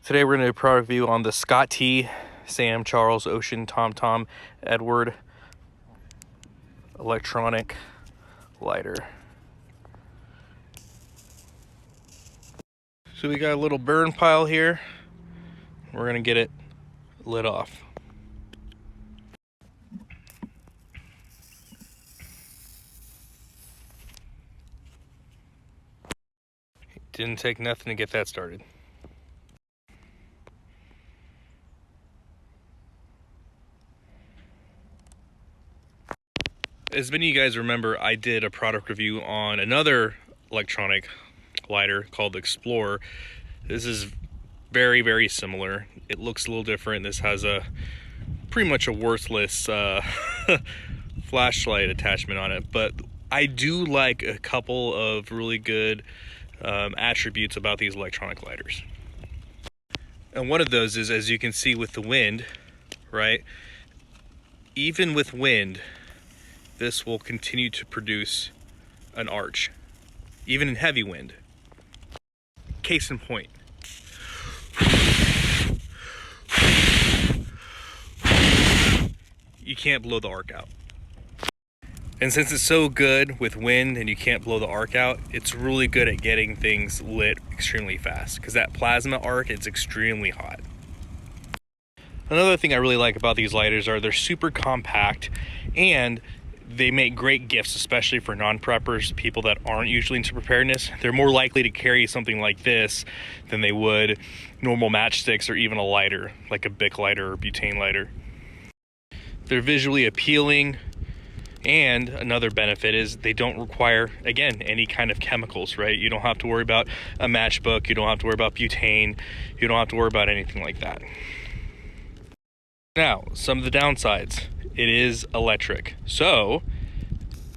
Today we're going to do a product review on the Scotte, Sam, Charles, Ocean, Tom, Edward electronic lighter. So we got a little burn pile here. We're going to get it lit off. Didn't take nothing to get that started. As many of you guys remember, I did a product review on another electronic lighter called Explorer. This is very, very similar. It looks a little different. This has a pretty much a worthless flashlight attachment on it, but I do like a couple of really good attributes about these electronic lighters. And one of those is, as you can see with the wind, right? Even with wind, this will continue to produce an arch, even in heavy wind. Case in point. You can't blow the arc out. And since it's so good with wind and you can't blow the arc out, it's really good at getting things lit extremely fast, because that plasma arc is extremely hot. Another thing I really like about these lighters are they're super compact, and they make great gifts, especially for non-preppers, people that aren't usually into preparedness. They're more likely to carry something like this than they would normal matchsticks or even a lighter, like a Bic lighter or butane lighter. They're visually appealing, and another benefit is they don't require, again, any kind of chemicals, right? You don't have to worry about a matchbook, you don't have to worry about butane, you don't have to worry about anything like that. Now, some of the downsides. It is electric, so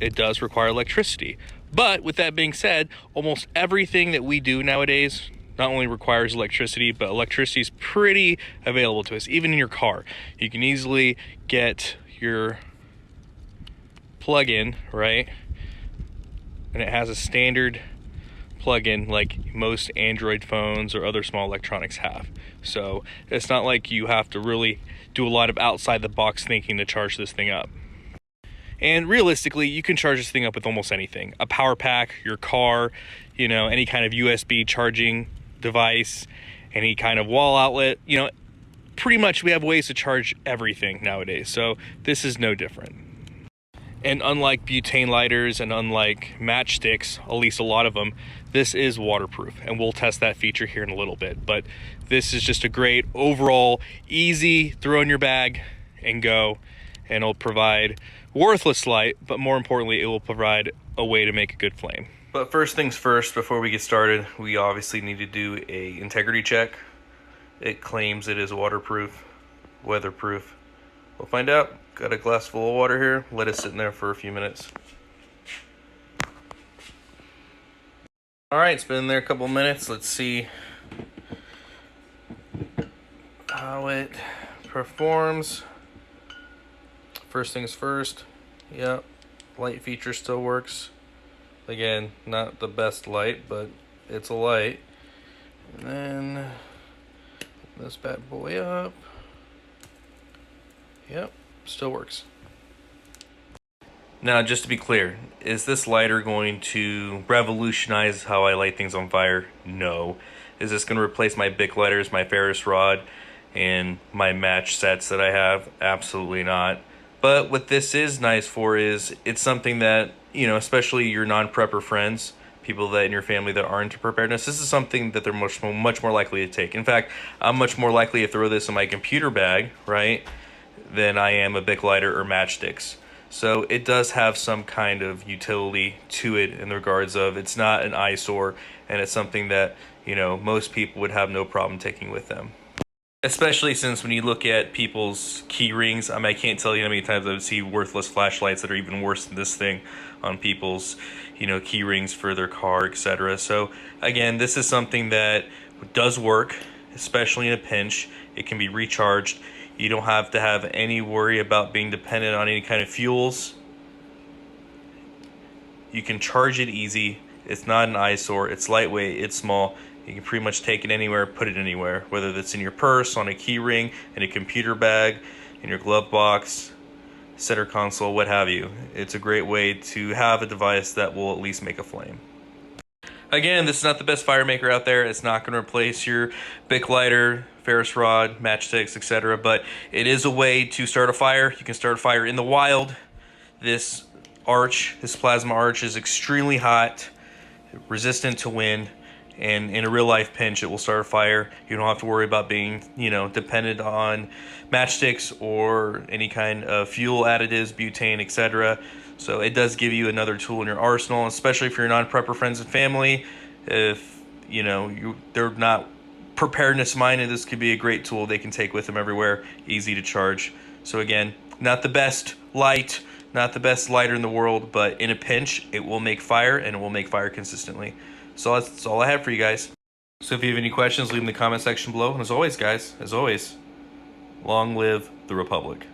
it does require electricity. But with that being said, almost everything that we do nowadays not only requires electricity, but electricity is pretty available to us, even in your car. You can easily get your plug-in, right? And it has a standard plug-in like most Android phones or other small electronics have. So it's not like you have to really do a lot of outside the box thinking to charge this thing up. And realistically, you can charge this thing up with almost anything. A power pack, your car, you know, any kind of USB charging device, any kind of wall outlet, you know, pretty much we have ways to charge everything nowadays. So this is no different. And unlike butane lighters and unlike matchsticks, at least a lot of them, this is waterproof, and we'll test that feature here in a little bit. But this is just a great overall, easy, throw in your bag and go, and it'll provide worthless light, but more importantly, it will provide a way to make a good flame. But first things first, before we get started, we obviously need to do a integrity check. It claims it is waterproof, weatherproof. We'll find out. Got a glass full of water here. Let it sit in there for a few minutes. All right, it's been in there a couple minutes. Let's see how it performs. First things first. Yep, light feature still works. Again, not the best light, but it's a light. And then open this bad boy up. Yep, still works. Now, just to be clear, is this lighter going to revolutionize how I light things on fire? No. Is this going to replace my Bic lighters, my Ferris rod, and my match sets that I have? Absolutely not. But what this is nice for is it's something that, you know, especially your non-prepper friends, people that in your family that aren't into preparedness, this is something that they're much more likely to take. In fact, I'm much more likely to throw this in my computer bag, right, than I am a Bic lighter or matchsticks. So it does have some kind of utility to it in regards of it's not an eyesore, and it's something that, you know, most people would have no problem taking with them. Especially since when you look at people's key rings, I mean, I can't tell you how many times I would see worthless flashlights that are even worse than this thing on people's, you know, key rings for their car, etc. So again, this is something that does work, especially in a pinch. It can be recharged. You don't have to have any worry about being dependent on any kind of fuels. You can charge it easy. It's not an eyesore. It's lightweight. It's small. You can pretty much take it anywhere, put it anywhere, whether that's in your purse, on a key ring, in a computer bag, in your glove box, center console, what have you. It's a great way to have a device that will at least make a flame. Again, this is not the best fire maker out there. It's not going to replace your Bic lighter, Ferris rod, matchsticks, etc. But it is a way to start a fire. You can start a fire in the wild. This plasma arch is extremely hot, resistant to wind, and in a real life pinch, it will start a fire. You don't have to worry about being, dependent on matchsticks or any kind of fuel additives, butane, etc. So it does give you another tool in your arsenal, especially for your non-prepper friends and family. If they're not preparedness minded, this could be a great tool they can take with them everywhere, easy to charge. So again, not the best light, not the best lighter in the world, but in a pinch, it will make fire, and it will make fire consistently. So that's all I have for you guys. So if you have any questions, leave them in the comment section below. And as always, guys, long live the Republic.